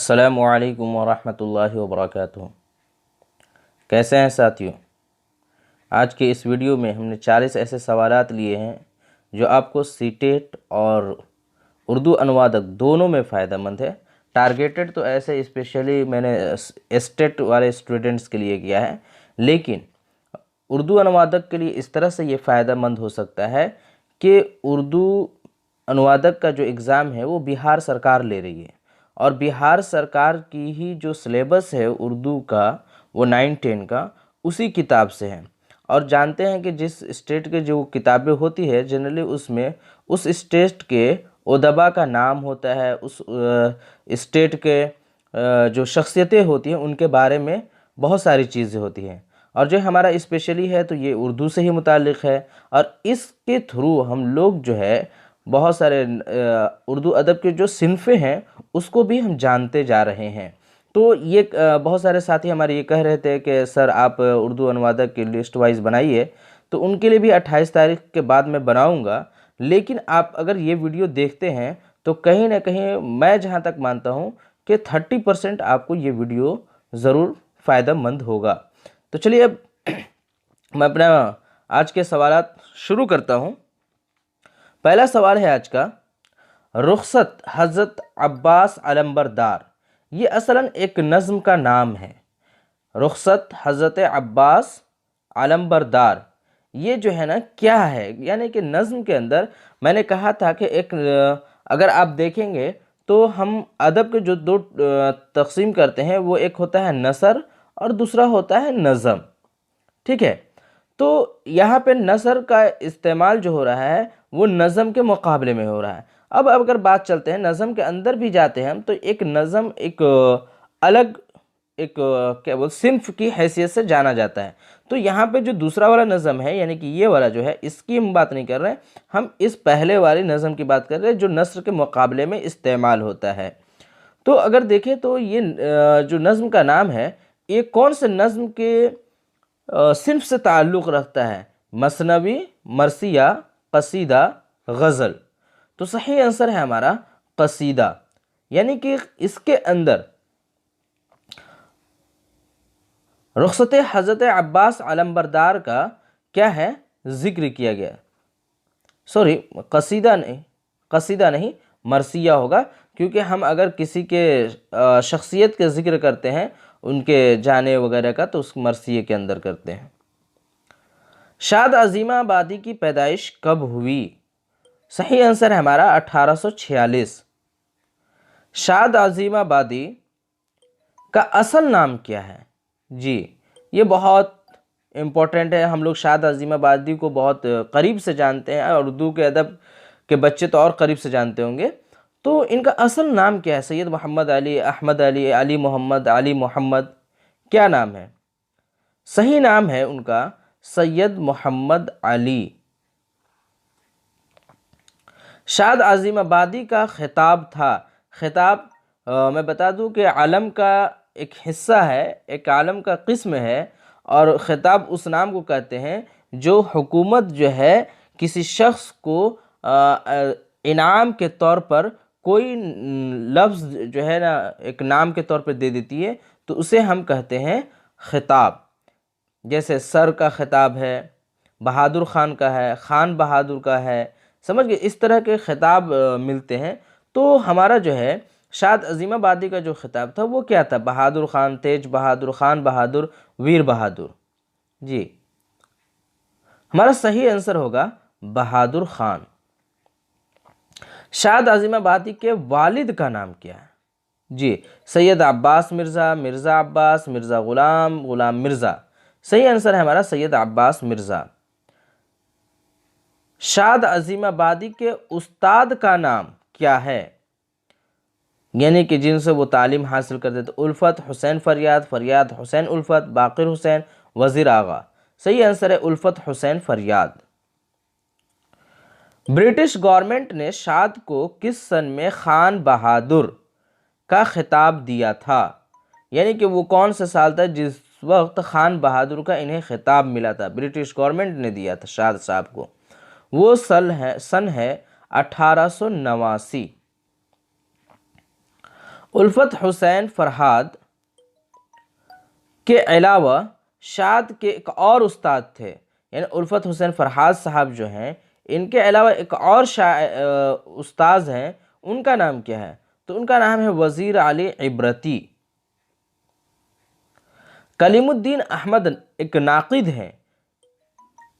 अस्सलामुअलैकुम वरहमतुल्लाहि वबरकातुहू। कैसे हैं साथियों? आज के इस वीडियो में हमने 40 ऐसे सवालात लिए हैं जो आपको सीटेट और उर्दू अनुवादक दोनों में फ़ायदेमंद है। टारगेटेड तो ऐसे स्पेशली मैंने एस्टेट वाले स्टूडेंट्स के लिए किया है, लेकिन उर्दू अनुवादक के लिए इस तरह से ये फ़ायदेमंद हो सकता है कि उर्दू अनुवादक का जो एग्ज़ाम है वो बिहार सरकार ले रही है और बिहार सरकार की ही जो सिलेबस है उर्दू का वो 9-10 का उसी किताब से है। और जानते हैं कि जिस स्टेट के जो किताबें होती है जनरली उसमें उस स्टेट के उदबा का नाम होता है, उस स्टेट के जो शख्सियतें होती हैं उनके बारे में बहुत सारी चीज़ें होती हैं। और जो हमारा स्पेशली है तो ये उर्दू से ही मुतालिक है और इसके थ्रू हम लोग जो है बहुत सारे उर्दू अदब के जो सिनफ़े हैं उसको भी हम जानते जा रहे हैं। तो ये बहुत सारे साथी हमारे ये कह रहे थे कि सर आप उर्दू अनुवादक की लिस्ट वाइज बनाइए, तो उनके लिए भी 28 तारीख के बाद मैं बनाऊंगा। लेकिन आप अगर ये वीडियो देखते हैं तो कहीं ना कहीं मैं जहां तक मानता हूं कि 30% आपको ये वीडियो ज़रूर फ़ायदेमंद होगा। तो चलिए अब मैं अपना आज के सवालात शुरू करता हूं। पहला सवाल है आज का, रुखसत हज़रत अब्बास अलंबरदार ये असलन एक नज़्म का नाम है। रुखसत हज़रत अब्बास अलंबरदार ये जो है ना क्या है, यानी कि नज़्म के अंदर मैंने कहा था कि एक अगर आप देखेंगे तो हम अदब के जो दो तकसीम करते हैं वो एक होता है नसर और दूसरा होता है नज़म। ठीक है, तो यहाँ पे नसर का इस्तेमाल जो हो रहा है वो नज़म के मुकाबले में हो रहा है। अब अगर बात चलते हैं नज़म के अंदर भी जाते हैं हम, तो एक नज़म एक अलग एक क्या बोल सिन्फ की हैसियत से जाना जाता है। तो यहाँ पे जो दूसरा वाला नज़म है यानी कि ये वाला जो है इसकी हम बात नहीं कर रहे हैं, हम इस पहले वाली नज़म की बात कर रहे हैं जो नस्र के मुकाबले में इस्तेमाल होता है। तो अगर देखें तो ये जो नज़म का नाम है ये कौन से नज़म के सिन्फ से ताल्लुक़ रखता है? मसनवी, मरसिया, कसीदा, गज़ल। तो सही आंसर है हमारा कसीदा, यानी कि इसके अंदर रुखसत हज़रत अब्बास अलंबरदार का क्या है ज़िक्र किया गया। सॉरी, कसीदा नहीं मरसिया होगा, क्योंकि हम अगर किसी के शख्सियत के ज़िक्र करते हैं उनके जाने वगैरह का तो उस मरसिये के अंदर करते हैं। शाद अज़ीमाबादी की पैदाइश कब हुई? सही आंसर है हमारा 1846। शाद अज़ीमाबादी का असल नाम क्या है? जी, ये बहुत इम्पोर्टेंट है। हम लोग शाद अज़ीमाबादी को बहुत करीब से जानते हैं और उर्दू के अदब के बच्चे तो और करीब से जानते होंगे। तो इनका असल नाम क्या है? सैयद मोहम्मद अली, अहमद अली, अली मोहम्मद, अली मोहम्मद, क्या नाम है? सही नाम है उनका सैयद मोहम्मद अली। शाद अज़ीमाबादी का खिताब था, खिताब मैं बता दूं कि आलम का एक हिस्सा है, एक आलम का किस्म है और खिताब उस नाम को कहते हैं जो हुकूमत जो है किसी शख्स को इनाम के तौर पर कोई लफ्ज़ जो है ना एक नाम के तौर पर दे देती है, तो उसे हम कहते हैं खिताब। जैसे सर का खिताब है, बहादुर खान का है, खान बहादुर का है, समझ गए, इस तरह के खिताब मिलते हैं। तो हमारा जो है शाद अज़ीमाबादी का जो खिताब था वो क्या था? बहादुर खान, तेज बहादुर, खान बहादुर, वीर बहादुर। जी, हमारा सही आंसर होगा बहादुर खान। शाद अज़ीमाबादी के वालिद का नाम क्या है? जी, सैयद अब्बास मिर्ज़ा, मिर्ज़ा अब्बास, मिर्ज़ा ग़ुलाम, ग़ुलाम मिर्ज़ा। सही आंसर है हमारा सैयद अब्बास मिर्ज़ा। शाद अज़ीमाबादी के उस्ताद का नाम क्या है? यानी कि जिनसे वो तालीम हासिल करते थे। उल्फत हुसैन फ़रियाद, फ़रियाद हुसैन उल्फत, बाक़िर हुसैन, वज़ीर आगा। सही आंसर है उल्फत हुसैन फ़रियाद। ब्रिटिश गवर्नमेंट ने शाद को किस सन में खान बहादुर का खिताब दिया था? यानी कि वो कौन सा साल था जिस वक्त खान बहादुर का इन्हें खिताब मिला था, ब्रिटिश गवर्नमेंट ने दिया था शाद साहब को? वो सन है 1889। उल्फत हुसैन फरहाद के अलावा शाद के एक और उस्ताद थे, यानी उल्फत हुसैन फरहाद साहब जो हैं, इनके अलावा एक और उस्ताद हैं, उनका नाम क्या है? तो उनका नाम है वज़ीर अली इबरती। कलीमुद्दीन अहमद एक नाक़िद हैं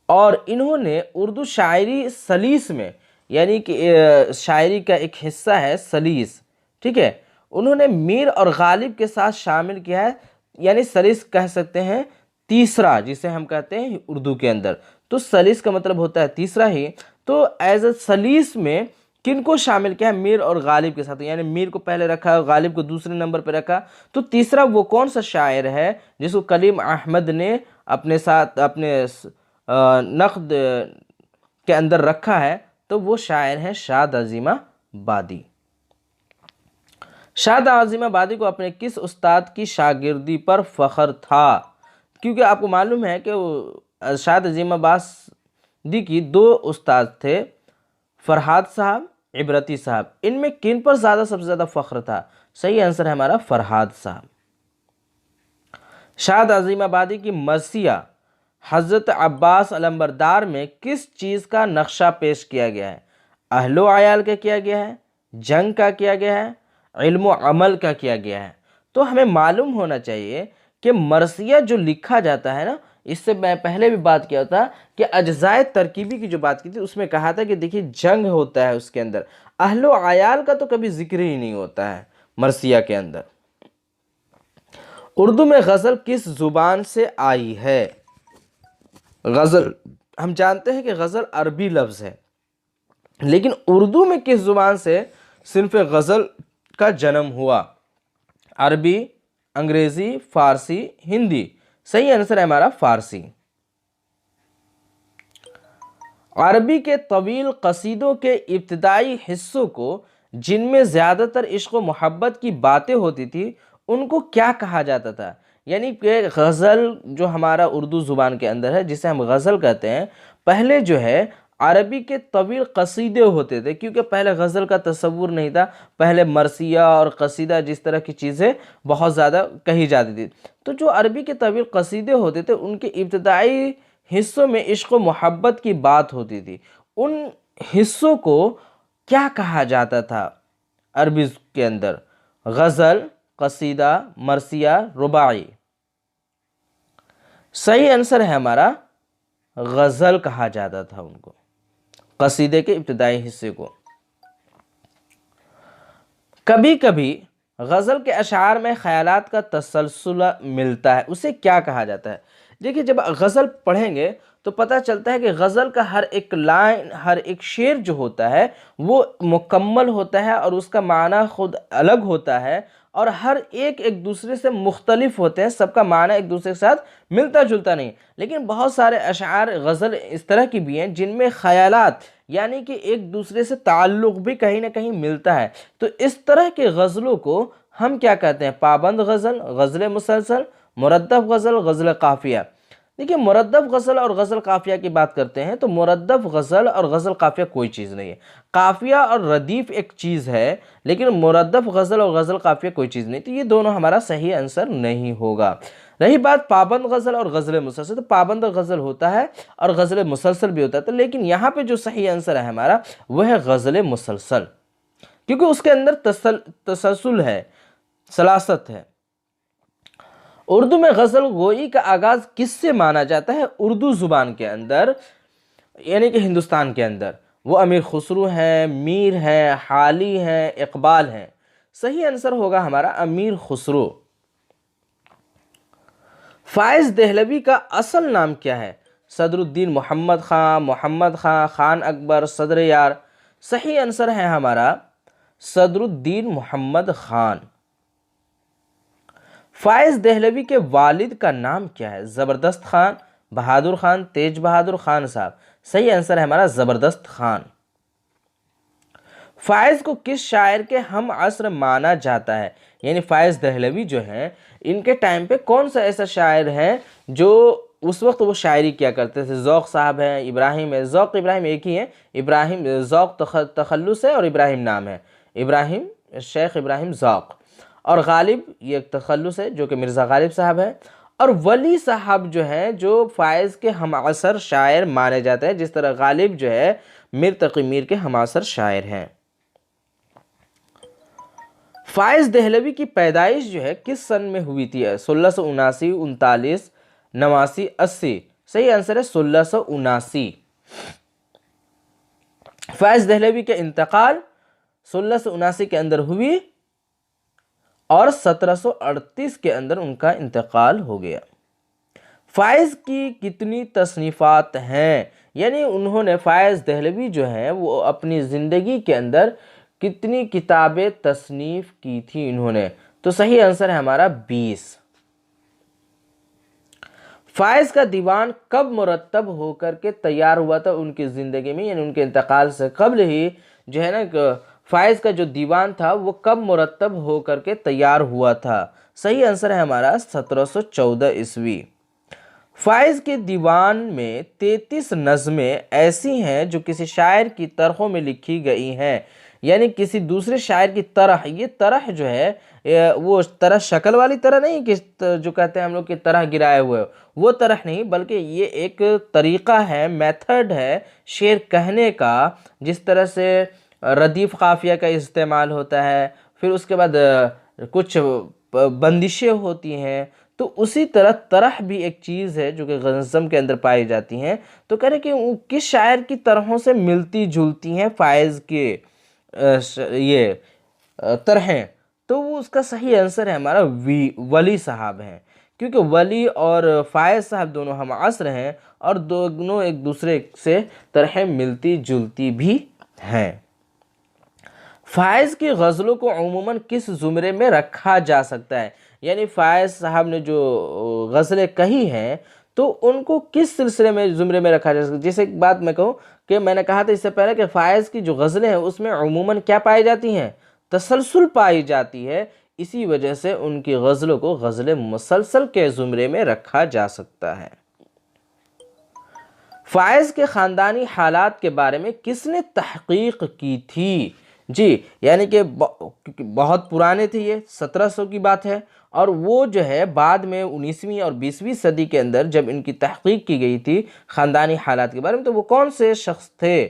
और इन्होंने उर्दू शायरी सलीस में, यानी कि शायरी का एक हिस्सा है सलीस, ठीक है, उन्होंने मीर और गालिब के साथ शामिल किया है, यानी सलीस कह सकते हैं तीसरा, जिसे हम कहते हैं उर्दू के अंदर। तो सलीस का मतलब होता है तीसरा ही। तो एज अ सलीस में किनको शामिल किया है? मीर और गालिब के साथ, यानी मीर को पहले रखा, गालिब को दूसरे नंबर पर रखा। तो तीसरा वो कौन सा शायर है जिसको कलीम अहमद ने अपने साथ अपने नक़द के अंदर रखा है? तो वो शायर है शाद अज़ीमाबादी। शाद अज़ीमाबादी को अपने किस उस्ताद की शागिर्दी पर फ़ख्र था? क्योंकि आपको मालूम है कि शाद अज़ीमाबादी की दो उस्ताद थे, फरहाद साहब, इबरती साहब। इनमें किन पर सबसे ज़्यादा फ़ख्र था? सही आंसर है हमारा फरहाद साहब। शाद अज़ीमाबादी की मरसिया हज़रत अब्बास अलंबरदार में किस चीज़ का नक्शा पेश किया गया है? अहलो आयाल का किया गया है, जंग का किया गया है, इल्म व अमल का किया गया है? तो हमें मालूम होना चाहिए कि मरसिया जो लिखा जाता है ना, इससे मैं पहले भी बात किया था कि अज्जाए तरकीबी की जो बात की थी उसमें कहा था कि देखिए जंग होता है उसके अंदर, अहलो आयाल का तो कभी जिक्र ही नहीं होता है मरसिया के अंदर। उर्दू में गज़ल किस ज़ुबान से आई है? गज़ल, हम जानते हैं कि गज़ल अरबी लफ्ज़ है, लेकिन उर्दू में किस ज़ुबान से सिर्फ गज़ल का जन्म हुआ? अरबी, अंग्रेज़ी, फ़ारसी, हिंदी? सही आंसर है हमारा फ़ारसी। अरबी के तवील कसीदों के इब्तिदाई हिस्सों को, जिनमें ज़्यादातर इश्क़ व मोहब्बत की बातें होती थी, उनको क्या कहा जाता था? यानी कि गज़ल जो हमारा उर्दू ज़ुबान के अंदर है, जिसे हम गज़ल कहते हैं, पहले जो है अरबी के तवील कसीदे होते थे, क्योंकि पहले गज़ल का तसव्वुर नहीं था। पहले मरसिया और कसीदा जिस तरह की चीज़ें बहुत ज़्यादा कही जाती थी। तो जो अरबी के तवील कसीदे होते थे, उनके इब्तिदाई हिस्सों में इश्क़ व मोहब्बत की बात होती थी। उन हिस्सों को क्या कहा जाता था अरबी के अंदर? गज़ल, कसीदा, मरसिया, रुबाई? सही आंसर है हमारा गज़ल कहा जाता था उनको, कसीदे के इब्तिदाई हिस्से को। कभी कभी गज़ल के अशार में ख़यालात का तसलसल मिलता है, उसे क्या कहा जाता है? देखिए, जब गज़ल पढ़ेंगे तो पता चलता है कि गज़ल का हर एक लाइन, हर एक शेर जो होता है वो मुकम्मल होता है और उसका माना खुद अलग होता है, और हर एक दूसरे से मुख्तलिफ होते हैं, सबका माना एक दूसरे के साथ मिलता जुलता नहीं। लेकिन बहुत सारे अशार गज़ल इस तरह की भी हैं जिनमें ख़यालात, यानी कि एक दूसरे से ताल्लुक़ भी कहीं ना कहीं मिलता है। तो इस तरह के गज़लों को हम क्या कहते हैं? पाबंद गज़ल, गज़ल मुसलसल, मुरद्दफ़ गज़ल, गज़ल काफ़िया। देखिए, मुरद्दफ़ गज़ल और गज़ल काफ़िया की बात करते हैं तो मुरद्दफ़ गज़ल और गज़ल काफ़िया कोई चीज़ नहीं है। काफ़िया और रदीफ़ एक चीज़ है, लेकिन मुरद्दफ़ गज़ल और गज़ल काफ़िया कोई चीज़ नहीं। तो ये दोनों हमारा सही आंसर नहीं होगा। रही बात पाबंद गज़ल और गज़ल मुसलसल, तो पाबंद गज़ल होता है और गज़ल मुसलसल भी होता है। तो लेकिन यहाँ पे जो सही आंसर है हमारा वह है गज़ल मुसलसल, क्योंकि उसके अंदर तसलसल है, सलासत है। उर्दू में गज़ल गोई का आगाज़ किससे माना जाता है उर्दू ज़ुबान के अंदर, यानी कि हिंदुस्तान के अंदर? वो अमीर खुसरो हैं, मीर हैं, हाली हैं, इकबाल हैं? सही आंसर होगा हमारा अमीर खुसरो। फ़ाइज़ देहलवी का असल नाम क्या है? सदरुद्दीन मोहम्मद ख़ान, मोहम्मद ख़ान, ख़ान अकबर, सदर यार? सही आंसर है हमारा सदरुद्दीन मोहम्मद ख़ान। फ़ाइज़ देहलवी के वालिद का नाम क्या है? ज़बरदस्त ख़ान, बहादुर ख़ान, तेज बहादुर ख़ान साहब? सही आंसर है हमारा ज़बरदस्त ख़ान। फ़ाइज़ को किस शायर के हम असर माना जाता है? यानी फ़ाइज़ देहलवी जो हैं, इनके टाइम पे कौन सा ऐसा शायर है जो उस वक्त वो शायरी किया करते थे? ज़ौक़ साहब हैं, इब्राहिम है, ज़ौक़ इब्राहिम एक ही है, इब्राहिम ज़ौक़ तखल्लुस है और इब्राहिम नाम है, इब्राहिम शेख इब्राहिम ज़ौक़। और गालिब ये एक तखल्लुस है जो कि मिर्ज़ा गालिब साहब है। और वली साहब जो हैं जो फ़ायज़ के हमअसर शायर माने जाते हैं, जिस तरह गालिब जो है मीर तकी मीर के हमअसर शायर हैं। फ़ायज़ दहलवी की पैदाइश जो है किस सन में हुई थी? 1679, 39, 89, 80। सही आंसर है 1679। फ़ायज़ दहलवी के इंतकाल 1679 के अंदर हुई और 1738 के अंदर उनका इंतकाल हो गया। फ़ायज़ की कितनी तसनीफ़ात हैं? यानी उन्होंने फ़ायज़ दहलवी जो हैं वो अपनी ज़िंदगी के अंदर कितनी किताबें तसनीफ़ की थी इन्होंने? तो सही आंसर है हमारा 20। फ़ायज़ का दीवान कब मुरतब होकर के तैयार हुआ था उनकी ज़िंदगी में, यानी उनके इंतकाल से कबल ही जो है ना फ़ायज़ का जो दीवान था वो कब मुरतब होकर के तैयार हुआ था? सही आंसर है हमारा 1714 ईस्वी। फ़ायज़ के दीवान में 33 नज़में ऐसी हैं जो किसी शायर की तरहों में लिखी गई हैं, यानी किसी दूसरे शायर की तरह। ये तरह जो है वो तरह शक्ल वाली तरह नहीं कि जो कहते हैं हम लोग की तरह गिराए हुए, वो तरह नहीं, बल्कि ये एक तरीक़ा है, मेथड है शेर कहने का। जिस तरह से रदीफ़ काफ़िया का इस्तेमाल होता है, फिर उसके बाद कुछ बंदिशें होती हैं, तो उसी तरह भी एक चीज़ है जो कि गज़ल के अंदर पाई जाती हैं। तो कह रहे कि वो किस शायर की तरहों से मिलती जुलती हैं फ़ायज़ के ये तरहें? तो वो उसका सही आंसर है हमारा वली साहब हैं, क्योंकि वली और फ़ायज़ साहब दोनों हम असर हैं और दोनों एक दूसरे से तरहें मिलती जुलती भी हैं। फ़ायज़ की गज़लों को अमूमन किस ज़ुमरे में रखा जा सकता है? यानी फ़ायज़ साहब ने जो गज़लें कही हैं तो उनको किस सिलसिले में ज़ुमरे में रखा जा सकता है? जैसे एक बात मैं कहूँ कि मैंने कहा था इससे पहले कि फ़ायज़ की जो गज़लें हैं उसमें अमूमन क्या पाई जाती हैं? तसलसल पाई जाती है। इसी वजह से उनकी गज़लों को गज़ल मुसलसल के ज़ुमरे में रखा जा सकता है। फ़ायज़ के ख़ानदानी हालात के बारे में किसने तहक़ीक़ की थी? जी, यानी कि बहुत पुराने थे, ये 1700 की बात है, और वो जो है बाद में 19वीं और 20वीं सदी के अंदर जब इनकी तहक़ीक़ की गई थी ख़ानदानी हालात के बारे में, तो वो कौन से शख्स थे?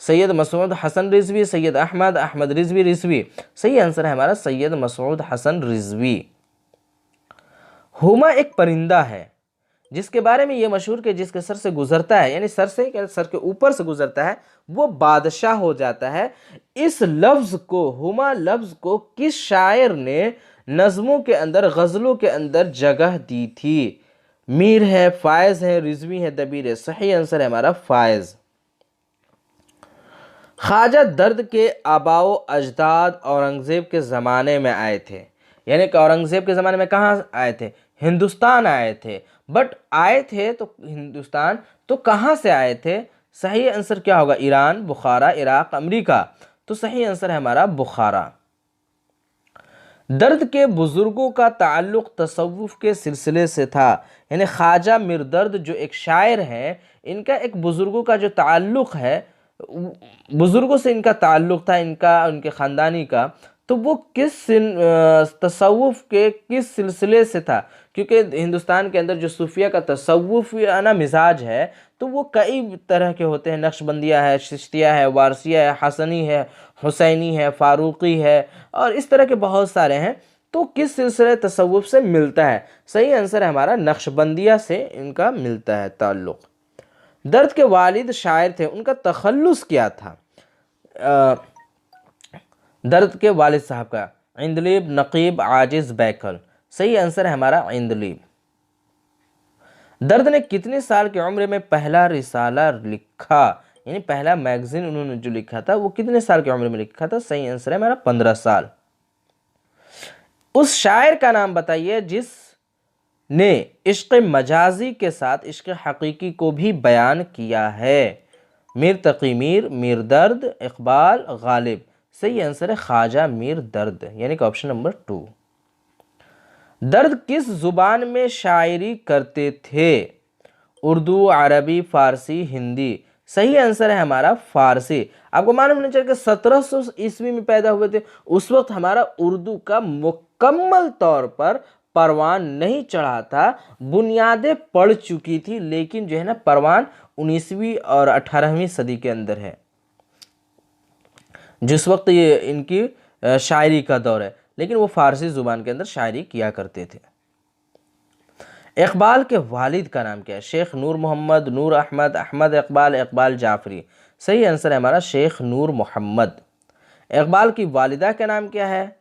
सैयद मसूद हसन रिज़वी, सैयद अहमद रिज़वी रिज़वी। सही आंसर है हमारा सैयद मसूद हसन रिज़वी। हुमा एक परिंदा है जिसके बारे में ये मशहूर कि जिसके सर से गुजरता है, यानी सर से क्या, सर के ऊपर से गुजरता है, वो बादशाह हो जाता है। इस लफ्ज़ को, हुमा लफ्ज़ को किस शायर ने नज़मों के अंदर, गज़लों के अंदर जगह दी थी? मीर है, फ़ायज़ है, रिज़वी है, दबीर है। सही आंसर है हमारा फ़ायज़। ख्वाजा दर्द के आबाओ अजदाद औरंगज़ेब के ज़माने में आए थे, यानी कि औरंगज़ेब के ज़माने में कहाँ आए थे? हिंदुस्तान आए थे। बट आए थे तो हिंदुस्तान, तो कहाँ से आए थे? सही आंसर क्या होगा? ईरान, बुखारा, इराक़, अमेरिका। तो सही आंसर है हमारा बुखारा। दर्द के बुज़ुर्गों का ताल्लुक़ तसव्वुफ़ के सिलसिले से था, यानी ख्वाजा मीर दर्द जो एक शायर हैं, इनका एक बुज़ुर्गों का जो ताल्लुक़ है, बुज़ुर्गों से इनका ताल्लुक़ था, इनका, उनके ख़ानदानी का, तो वो किस तसव्वुफ़ के किस सिलसिले से था? क्योंकि हिंदुस्तान के अंदर जो सूफिया का तसव्वुफ़ाना मिजाज है तो वो कई तरह के होते हैं। नक्शबंदिया है, चिश्तिया है, वारसिया है, हसनी है, हुसैनी है, फ़ारूक़ी है, और इस तरह के बहुत सारे हैं। तो किस सिलसिले तसव्वुफ़ से मिलता है? सही आंसर है हमारा नक्शबंदिया से इनका मिलता है ताल्लुक़। दर्द के वालिद शायर थे, उनका तखल्लुस क्या था? दर्द के वालिद साहब का इंदलीब, नकीब, आजिज़, बैकल। सही आंसर है हमारा इंदलीब। दर्द ने कितने साल की उम्र में पहला रिसाला लिखा, यानी पहला मैगज़ीन उन्होंने जो लिखा था वो कितने साल की उम्र में लिखा था? सही आंसर है हमारा 15 साल। उस शायर का नाम बताइए जिस ने इश्क़ मजाजी के साथ इश्क़ हकीकी को भी बयान किया है। मीर तकी मीर, मीर दर्द, इकबाल, गालिब। सही आंसर है ख्वाजा मीर दर्द, यानी कि ऑप्शन नंबर 2। दर्द किस ज़ुबान में शायरी करते थे? उर्दू, अरबी, फ़ारसी, हिंदी। सही आंसर है हमारा फ़ारसी। आपको मालूम होना चाहिए कि 1700 ईस्वी में पैदा हुए थे। उस वक्त हमारा उर्दू का मुकम्मल तौर पर परवान नहीं चढ़ा था, बुनियादें पड़ चुकी थी, लेकिन जो है ना परवान 19वीं और 18वीं सदी के अंदर है, जिस वक्त ये इनकी शायरी का दौर है, लेकिन वो फारसी ज़ुबान के अंदर शायरी किया करते थे। इकबाल के वालिद का नाम क्या है? शेख नूर मोहम्मद, नूर अहमद, अहमद इकबाल, इकबाल जाफरी। सही आंसर है हमारा शेख नूर मोहम्मद। इकबाल की वालिदा का नाम क्या है?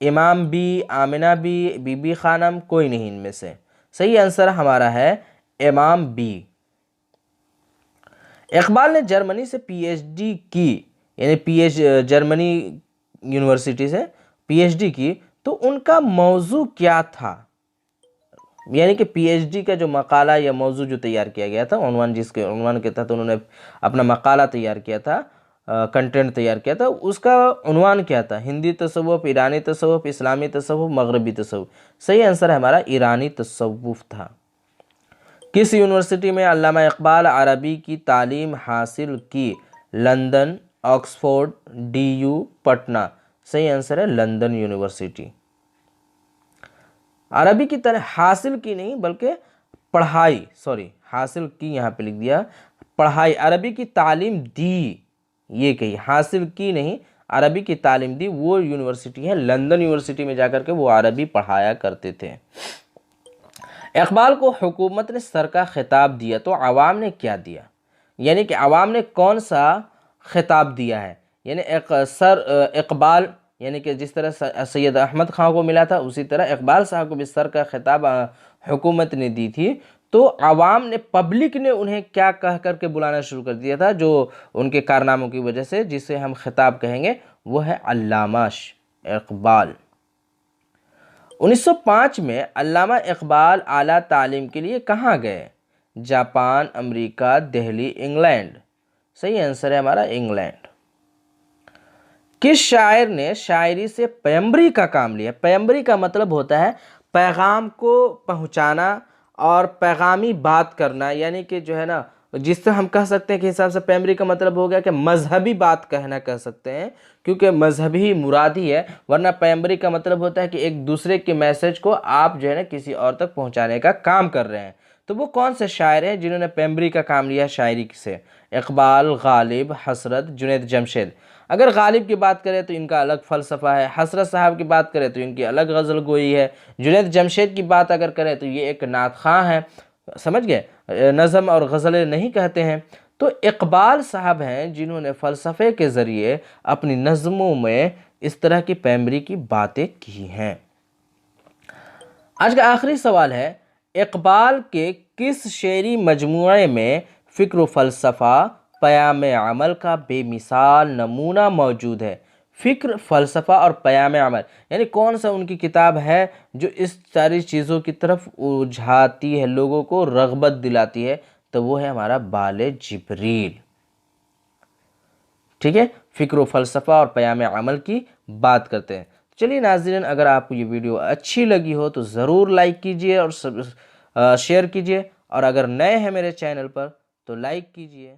इमाम बी, आमिना बी, बीबी खानम, कोई नहीं इनमें से। सही आंसर हमारा है इमाम बी। इकबाल ने जर्मनी से पीएचडी की, यानी जर्मनी यूनिवर्सिटी से पीएचडी की, तो उनका मौजू क्या था? यानी कि पीएचडी का जो मकाला या मौजू जो तैयार किया गया था, उन्वान जिसके उन्वान के तहत उन्होंने अपना मकाला तैयार किया था, कंटेंट तैयार किया था, उसका उन्वान क्या था? हिंदी तसव्वुफ, ईरानी तसव्वुफ, इस्लामी तसव्वुफ, मगरबी तसव्वुफ। सही आंसर है हमारा ईरानी तसव्वुफ था। किस यूनिवर्सिटी में अल्लामा इकबाल अरबी की तालीम हासिल की? London, Oxford, DU, Patna. सही आंसर है लंदन यूनिवर्सिटी। अरबी की तरह हासिल की नहीं बल्कि पढ़ाई, सॉरी हासिल की यहाँ पे लिख दिया, पढ़ाई, अरबी की तालीम दी, ये कही, हासिल की नहीं, अरबी की तालीम दी, वो यूनिवर्सिटी है लंदन यूनिवर्सिटी में जाकर के वो अरबी पढ़ाया करते थे। इकबाल को हुकूमत ने सर का खिताब दिया तो आवाम ने क्या दिया? यानी कि आवाम ने कौन सा खिताब दिया है? यानी एक सर इकबाल, यानी कि जिस तरह सैयद अहमद खां को मिला था, उसी तरह इकबाल साहब को भी सर का खिताब हुकूमत ने दी थी। तो आवाम ने, पब्लिक ने उन्हें क्या कह करके बुलाना शुरू कर दिया था, जो उनके कारनामों की वजह से, जिसे हम खिताब कहेंगे, वो है अल्लामा इकबाल। 1905 में अल्लामा इकबाल आला तालीम के लिए कहाँ गए? Japan, America, Delhi, England. सही आंसर है हमारा इंग्लैंड। किस शायर ने शायरी से पैम्बरी का काम लिया? पैम्बरी का मतलब होता है पैगाम को पहुंचाना और पैगामी बात करना, यानी कि जो है ना, जिससे हम कह सकते हैं कि हिसाब से पैम्बरी का मतलब हो गया कि मजहबी बात कहना कह सकते हैं, क्योंकि मजहबी मुरादी है, वरना पैम्बरी का मतलब होता है कि एक दूसरे के मैसेज को आप जो है ना किसी और तक पहुंचाने का काम कर रहे हैं। तो वो कौन से शायर हैं जिन्होंने पैम्बरी का काम लिया शायरी से? इकबाल, गालिब, हसरत, जुनैद जमशेद। अगर गालिब की बात करें तो इनका अलग फ़लसफ़ा है, हसरत साहब की बात करें तो इनकी अलग गज़ल गोई है, जुनैद जमशेद की बात अगर करें तो ये एक नात ख़ां है, समझ गए, नज़म और गज़लें नहीं कहते हैं। तो इकबाल साहब हैं जिन्होंने फ़लसफ़े के ज़रिए अपनी नज़मों में इस तरह की पैम्बरी की बातें की हैं। आज का आखिरी सवाल है, इकबाल के किस शेरी मजमूए में फ़िक्र फ़लसफ़ा पयाम अमल का बेमिसाल नमूना मौजूद है? फ़िक्र, फ़लसफ़ा और पयाम अमल, यानी कौन सा उनकी किताब है जो इस सारी चीज़ों की तरफ उलझाती है, लोगों को रग़बत दिलाती है? तो वो है हमारा बाले जिब्रील। ठीक है, फ़िक्र फ़लसफ़ा और पयाम अमल की बात करते हैं। चलिए नाज़रीन, अगर आपको ये वीडियो अच्छी लगी हो तो ज़रूर लाइक कीजिए और शेयर कीजिए, और अगर नए हैं मेरे चैनल पर तो लाइक कीजिए।